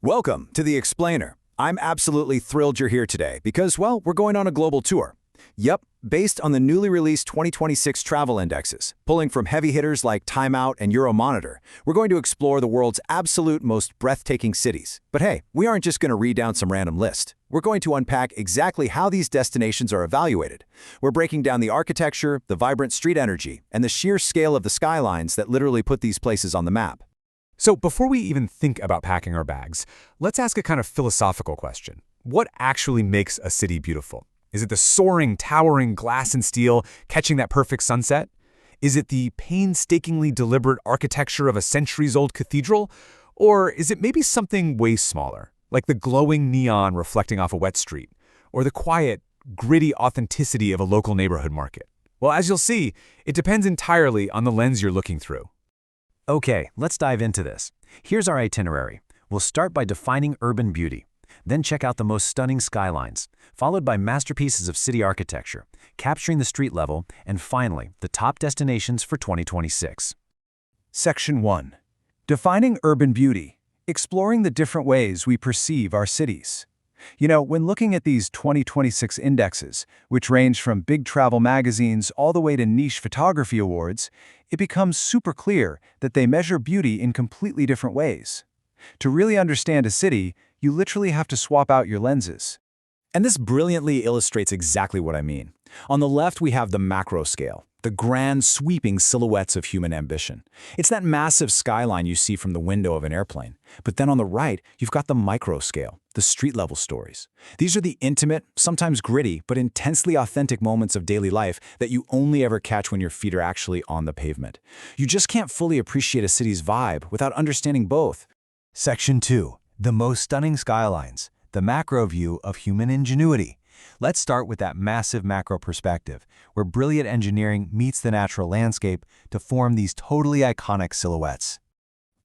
Welcome to The Explainer. I'm absolutely thrilled you're here today because, well, we're going on a global tour. Yep, based on the newly released 2026 travel indexes, pulling from heavy hitters like Time Out and Euromonitor, we're going to explore the world's absolute most breathtaking cities. But hey, we aren't just going to read down some random list. We're going to unpack exactly how these destinations are evaluated. We're breaking down the architecture, the vibrant street energy, and the sheer scale of the skylines that literally put these places on the map. So before we even think about packing our bags, let's ask a kind of philosophical question. What actually makes a city beautiful? Is it the soaring, towering glass and steel catching that perfect sunset? Is it the painstakingly deliberate architecture of a centuries-old cathedral? Or is it maybe something way smaller, like the glowing neon reflecting off a wet street, or the quiet, gritty authenticity of a local neighborhood market? Well, as you'll see, it depends entirely on the lens you're looking through. Okay, let's dive into this. Here's our itinerary. We'll start by defining urban beauty, then check out the most stunning skylines, followed by masterpieces of city architecture, capturing the street level, and finally, the top destinations for 2026. Section 1. Defining urban beauty, exploring the different ways we perceive our cities. You know, when looking at these 2026 indexes, which range from big travel magazines all the way to niche photography awards, it becomes super clear that they measure beauty in completely different ways. To really understand a city, you literally have to swap out your lenses. And this brilliantly illustrates exactly what I mean. On the left, we have the macro scale, the grand, sweeping silhouettes of human ambition. It's that massive skyline you see from the window of an airplane. But then on the right, you've got the micro scale, the street-level stories. These are the intimate, sometimes gritty, but intensely authentic moments of daily life that you only ever catch when your feet are actually on the pavement. You just can't fully appreciate a city's vibe without understanding both. Section 2. The most stunning skylines, the macro view of human ingenuity. Let's start with that massive macro perspective, where brilliant engineering meets the natural landscape to form these totally iconic silhouettes.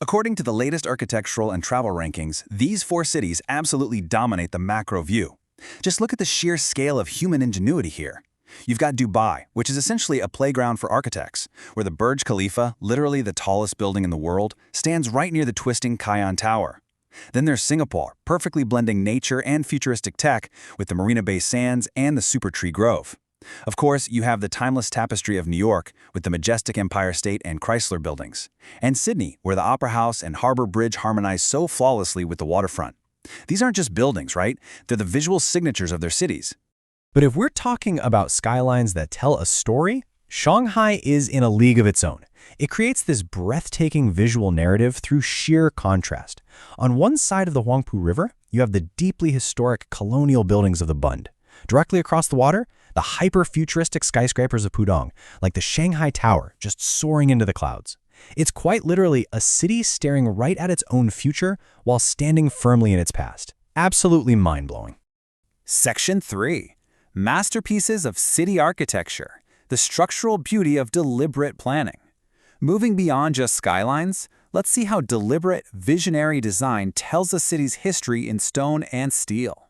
According to the latest architectural and travel rankings, these four cities absolutely dominate the macro view. Just look at the sheer scale of human ingenuity here. You've got Dubai, which is essentially a playground for architects, where the Burj Khalifa, literally the tallest building in the world, stands right near the twisting Cayenne Tower. Then there's Singapore, perfectly blending nature and futuristic tech with the Marina Bay Sands and the Super Tree Grove. Of course, you have the timeless tapestry of New York with the majestic Empire State and Chrysler buildings. And Sydney, where the Opera House and Harbour Bridge harmonize so flawlessly with the waterfront. These aren't just buildings, right? They're the visual signatures of their cities. But if we're talking about skylines that tell a story, Shanghai is in a league of its own. It creates this breathtaking visual narrative through sheer contrast. On one side of the Huangpu River, you have the deeply historic colonial buildings of the Bund. Directly across the water, the hyper-futuristic skyscrapers of Pudong, like the Shanghai Tower, just soaring into the clouds. It's quite literally a city staring right at its own future while standing firmly in its past. Absolutely mind-blowing. Section 3. Masterpieces of city architecture, the structural beauty of deliberate planning. Moving beyond just skylines, let's see how deliberate, visionary design tells a city's history in stone and steel.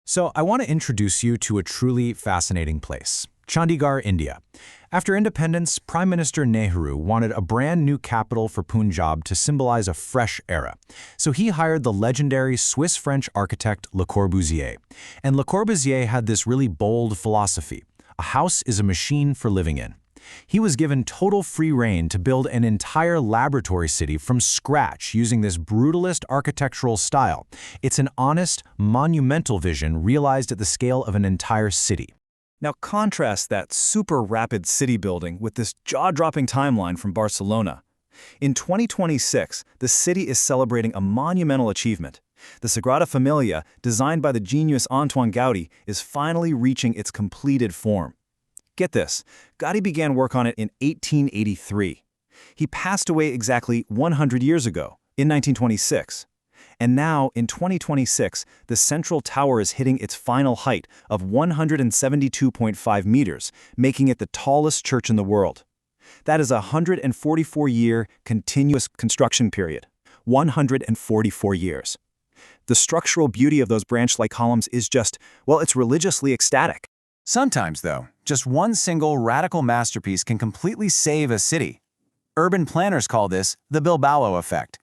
So I want to introduce you to a truly fascinating place, Chandigarh, India. After independence, Prime Minister Nehru wanted a brand new capital for Punjab to symbolize a fresh era. So he hired the legendary Swiss-French architect Le Corbusier. And Le Corbusier had this really bold philosophy: a house is a machine for living in. He was given total free rein to build an entire laboratory city from scratch using this brutalist architectural style. It's an honest, monumental vision realized at the scale of an entire city. Now contrast that super rapid city building with this jaw-dropping timeline from Barcelona. In 2026, the city is celebrating a monumental achievement. The Sagrada Familia, designed by the genius Antoine Gaudi, is finally reaching its completed form. Get this, Gaudi began work on it in 1883. He passed away exactly 100 years ago, in 1926. And now, in 2026, the central tower is hitting its final height of 172.5 meters, making it the tallest church in the world. That is a 144-year continuous construction period. 144 years. The structural beauty of those branch-like columns is just, well, it's religiously ecstatic. Sometimes, though, just one single radical masterpiece can completely save a city. Urban planners call this the Bilbao effect.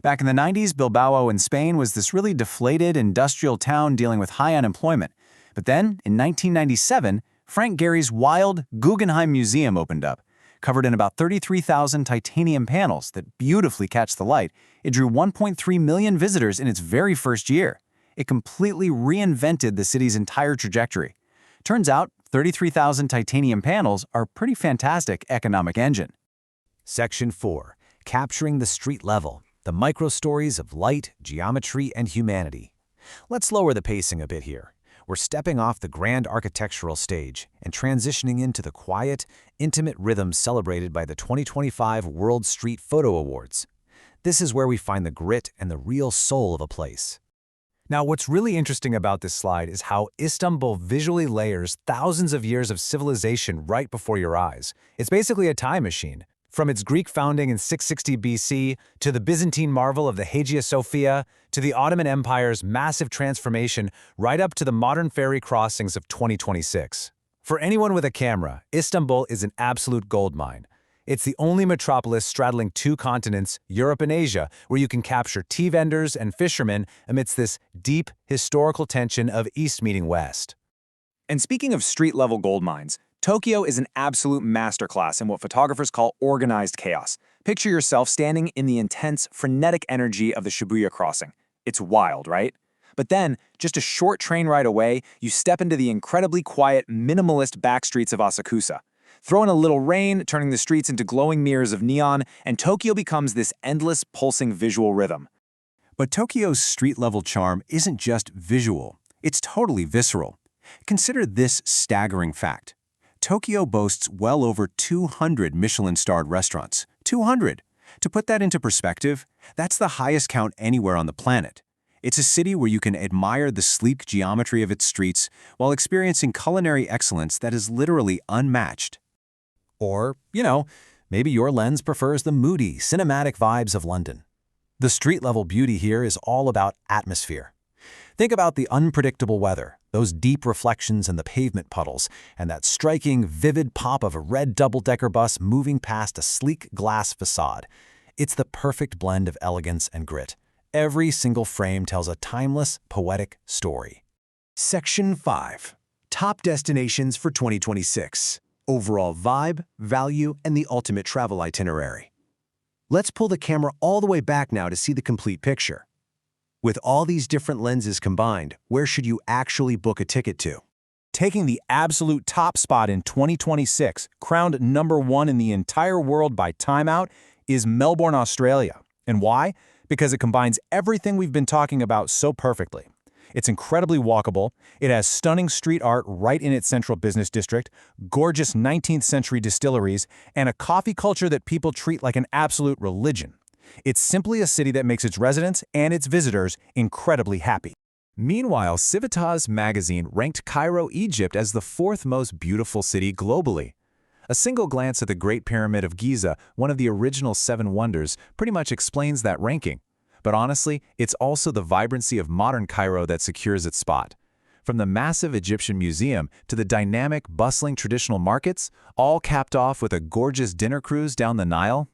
Back in the 90s, Bilbao in Spain was this really deflated industrial town dealing with high unemployment. But then, in 1997, Frank Gehry's wild Guggenheim Museum opened up. Covered in about 33,000 titanium panels that beautifully catch the light, it drew 1.3 million visitors in its very first year. It completely reinvented the city's entire trajectory. Turns out, 33,000 titanium panels are a pretty fantastic economic engine. Section 4. Capturing the street level, the micro-stories of light, geometry, and humanity. Let's lower the pacing a bit here. We're stepping off the grand architectural stage and transitioning into the quiet, intimate rhythm celebrated by the 2025 World Street Photo Awards. This is where we find the grit and the real soul of a place. Now, what's really interesting about this slide is how Istanbul visually layers thousands of years of civilization right before your eyes. It's basically a time machine. From its Greek founding in 660 BC, to the Byzantine marvel of the Hagia Sophia, to the Ottoman Empire's massive transformation, right up to the modern ferry crossings of 2026. For anyone with a camera, Istanbul is an absolute goldmine. It's the only metropolis straddling two continents, Europe and Asia, where you can capture tea vendors and fishermen amidst this deep, historical tension of East meeting West. And speaking of street-level gold mines, Tokyo is an absolute masterclass in what photographers call organized chaos. Picture yourself standing in the intense, frenetic energy of the Shibuya crossing. It's wild, right? But then, just a short train ride away, you step into the incredibly quiet, minimalist back streets of Asakusa. Throw in a little rain, turning the streets into glowing mirrors of neon, and Tokyo becomes this endless, pulsing visual rhythm. But Tokyo's street-level charm isn't just visual, it's totally visceral. Consider this staggering fact. Tokyo boasts well over 200 Michelin-starred restaurants. 200! To put that into perspective, that's the highest count anywhere on the planet. It's a city where you can admire the sleek geometry of its streets while experiencing culinary excellence that is literally unmatched. Or, maybe your lens prefers the moody, cinematic vibes of London. The street-level beauty here is all about atmosphere. Think about the unpredictable weather, those deep reflections in the pavement puddles, and that striking, vivid pop of a red double-decker bus moving past a sleek glass facade. It's the perfect blend of elegance and grit. Every single frame tells a timeless, poetic story. Section 5. Top destinations for 2026. Overall vibe, value, and the ultimate travel itinerary. Let's pull the camera all the way back now to see the complete picture. With all these different lenses combined, where should you actually book a ticket to? Taking the absolute top spot in 2026, crowned #1 in the entire world by Time Out, is Melbourne, Australia. And why? Because it combines everything we've been talking about so perfectly. It's incredibly walkable, it has stunning street art right in its central business district, gorgeous 19th century distilleries, and a coffee culture that people treat like an absolute religion. It's simply a city that makes its residents and its visitors incredibly happy. Meanwhile, Civitas magazine ranked Cairo, Egypt as the 4th most beautiful city globally. A single glance at the Great Pyramid of Giza, one of the original 7 wonders, pretty much explains that ranking. But honestly, it's also the vibrancy of modern Cairo that secures its spot. From the massive Egyptian museum to the dynamic, bustling traditional markets, all capped off with a gorgeous dinner cruise down the Nile.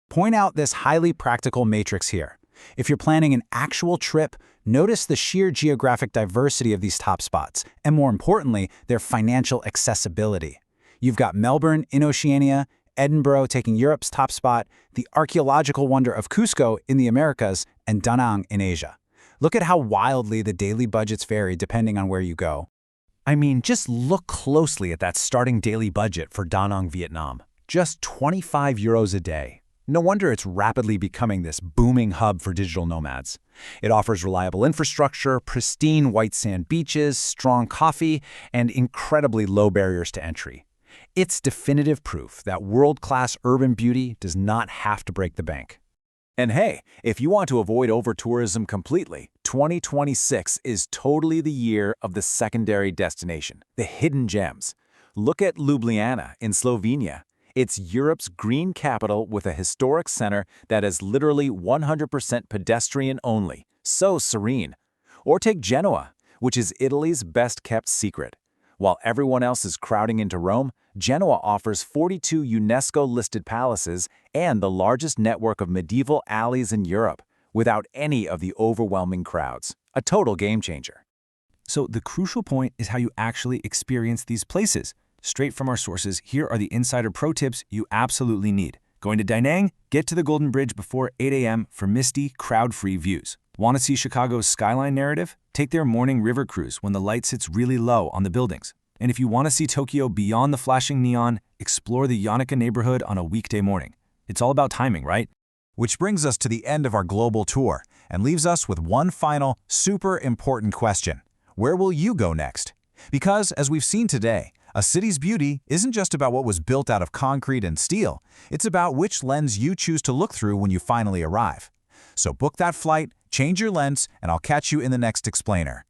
Point out this highly practical matrix here. If you're planning an actual trip, notice the sheer geographic diversity of these top spots, and more importantly, their financial accessibility. You've got Melbourne in Oceania, Edinburgh taking Europe's top spot, the archaeological wonder of Cusco in the Americas, and Da Nang in Asia. Look at how wildly the daily budgets vary depending on where you go. I mean, just look closely at that starting daily budget for Da Nang, Vietnam. Just 25 euros a day. No wonder it's rapidly becoming this booming hub for digital nomads. It offers reliable infrastructure, pristine white sand beaches, strong coffee, and incredibly low barriers to entry. It's definitive proof that world-class urban beauty does not have to break the bank. And hey, if you want to avoid over-tourism completely, 2026 is totally the year of the secondary destination, the hidden gems. Look at Ljubljana in Slovenia. It's Europe's green capital with a historic center that is literally 100% pedestrian only. So serene. Or take Genoa, which is Italy's best-kept secret. While everyone else is crowding into Rome, Genoa offers 42 UNESCO-listed palaces and the largest network of medieval alleys in Europe, without any of the overwhelming crowds. A total game changer. So the crucial point is how you actually experience these places. Straight from our sources, here are the insider pro tips you absolutely need. Going to Da Nang? Get to the Golden Bridge before 8 a.m. for misty, crowd-free views. Want to see Chicago's skyline narrative? Take their morning river cruise when the light sits really low on the buildings. And if you want to see Tokyo beyond the flashing neon, explore the Yonaka neighborhood on a weekday morning. It's all about timing, right? Which brings us to the end of our global tour and leaves us with one final, super important question. Where will you go next? Because, as we've seen today, a city's beauty isn't just about what was built out of concrete and steel. It's about which lens you choose to look through when you finally arrive. So book that flight, change your lens, and I'll catch you in the next explainer.